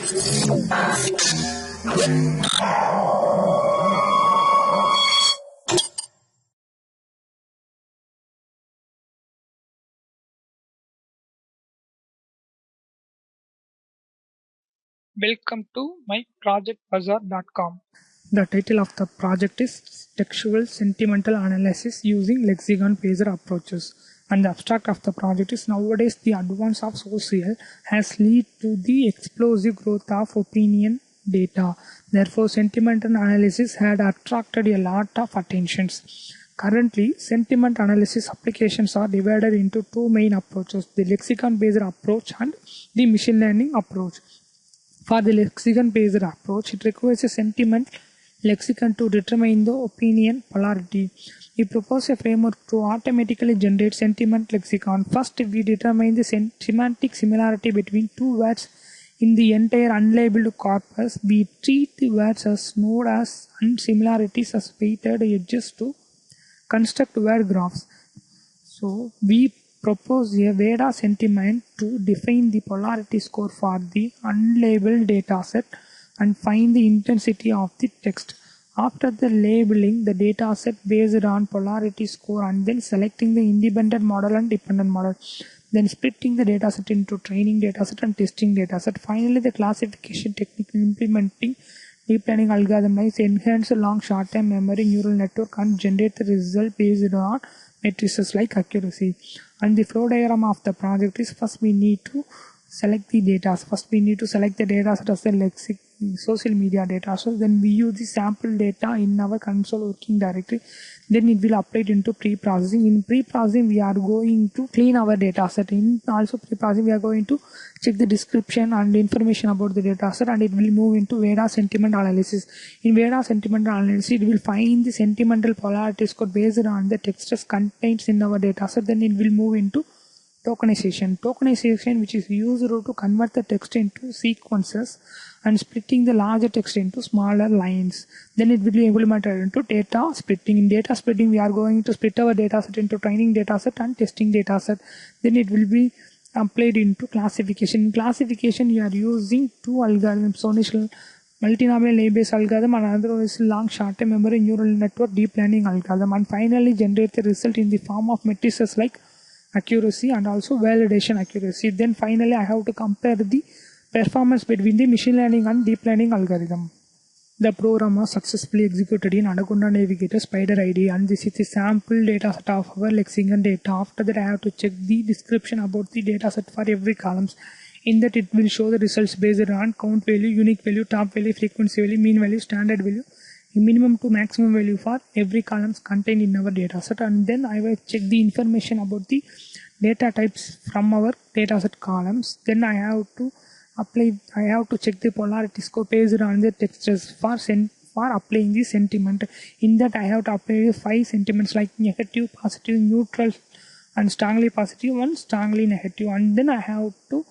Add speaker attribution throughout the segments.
Speaker 1: Welcome to myprojectbazaar.com. The title of the project is Textual Sentiment Analysis using Lexicon-Based approaches. And the abstract of the project is nowadays the advance of social has led to the explosive growth of opinion data. Therefore, sentiment analysis had attracted a lot of attentions. Currently, sentiment analysis applications are divided into two main approaches, the lexicon-based approach and the machine learning approach. For the lexicon-based approach, it requires a sentiment lexicon to determine the opinion polarity. We propose a framework to automatically generate sentiment lexicon. First, we determine the semantic similarity between two words in the entire unlabeled corpus. We treat the words as nodes and similarities as weighted edges to construct word graphs. So, we propose a Veda sentiment to define the polarity score for the unlabeled dataset and find the intensity of the text. After the labeling the dataset based on polarity score and then selecting the independent model and dependent model, then splitting the dataset into training dataset and testing dataset. Finally, the classification technique implementing deep learning algorithm like enhance long short-term memory neural network and generate the result based on matrices like accuracy. And the flow diagram of the project is first we need to select the data. First we need to select the data set as the social media data. So then we use the sample data in our console working directory. Then it will apply it into pre-processing. In pre-processing we are going to clean our data set. In also pre-processing we are going to check the description and information about the data set, and it will move into Veda sentiment analysis. In Veda sentiment analysis it will find the sentimental polarity score based on the text contains in our data set. Then it will move into tokenization, which is used to convert the text into sequences and splitting the larger text into smaller lines. Then it will be implemented into data splitting. In data splitting we are going to split our dataset into training dataset and testing dataset. Then it will be applied into classification. In classification you are using two algorithms, initial multinomial naive-Bayes algorithm and another is long short-term memory neural network deep learning algorithm, and finally generate the result in the form of matrices like accuracy and also validation accuracy. Then finally I have to compare the performance between the machine learning and deep learning algorithm. The program was successfully executed in Anaconda Navigator Spider ID, and this is the sample dataset of our lexicon data. After that I have to check the description about the dataset for every columns. In that it will show the results based on count value, unique value, top value, frequency value, mean value, standard value, minimum to maximum value for every columns contained in our dataset. And then I will check the information about the data types from our dataset columns. Then I have to check the polarity score based on the textures for applying the sentiment. In that I have to apply 5 sentiments like negative, positive, neutral and strongly positive and strongly negative. And then I have to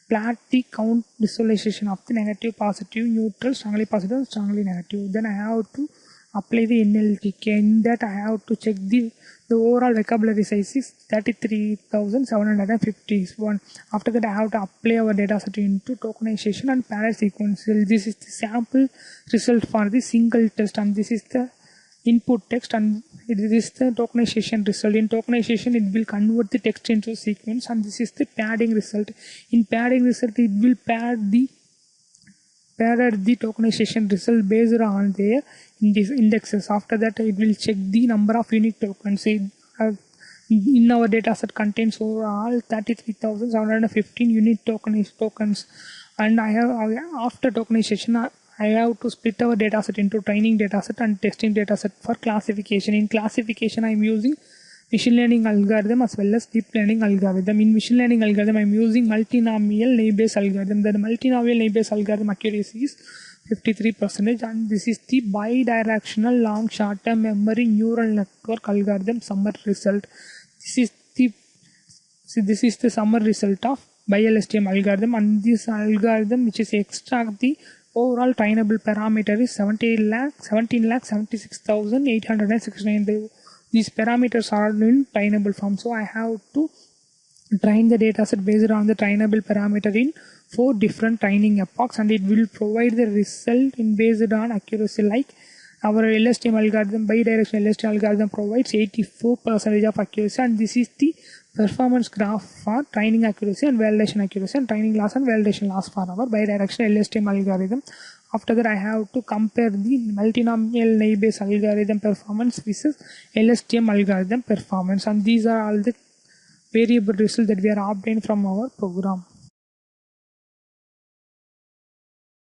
Speaker 1: plot the count visualization of the negative, positive, neutral, strongly positive and strongly negative. Then I have to apply the NLTK. In that I have to check the overall vocabulary size is 33,751. After that I have to apply our dataset into tokenization and parallel sequential. This is the sample result for the single text, and this is the input text, and it is the tokenization result. In tokenization it will convert the text into sequence, and this is the padding result. In padding result it will padded the tokenization result based on their indexes. After that it will check the number of unique tokens. In our dataset contains overall 33,715 unique tokens, and after tokenization I have to split our dataset into training dataset and testing dataset for classification. In classification I am using machine learning algorithm as well as deep learning algorithm. In machine learning algorithm I am using multinomial naive-Bayes algorithm. The multinomial naive-Bayes algorithm accuracy is 53%, and this is the bidirectional long short-term memory neural network algorithm summary result. This is the summary result of BiLSTM algorithm, and this algorithm which is extract the overall trainable parameter is 17,76,869. These parameters are in trainable form, so I have to train the dataset based on the trainable parameter in 4 different training epochs, and it will provide the result in based on accuracy. Like our LSTM algorithm, bidirectional LSTM algorithm provides 84% of accuracy, and this is the performance graph for training accuracy and validation accuracy, and training loss and validation loss for our bidirectional LSTM algorithm. After that, I have to compare the multinomial naive-Bayes algorithm performance versus LSTM algorithm performance, and these are all the variable results that we are obtained from our program.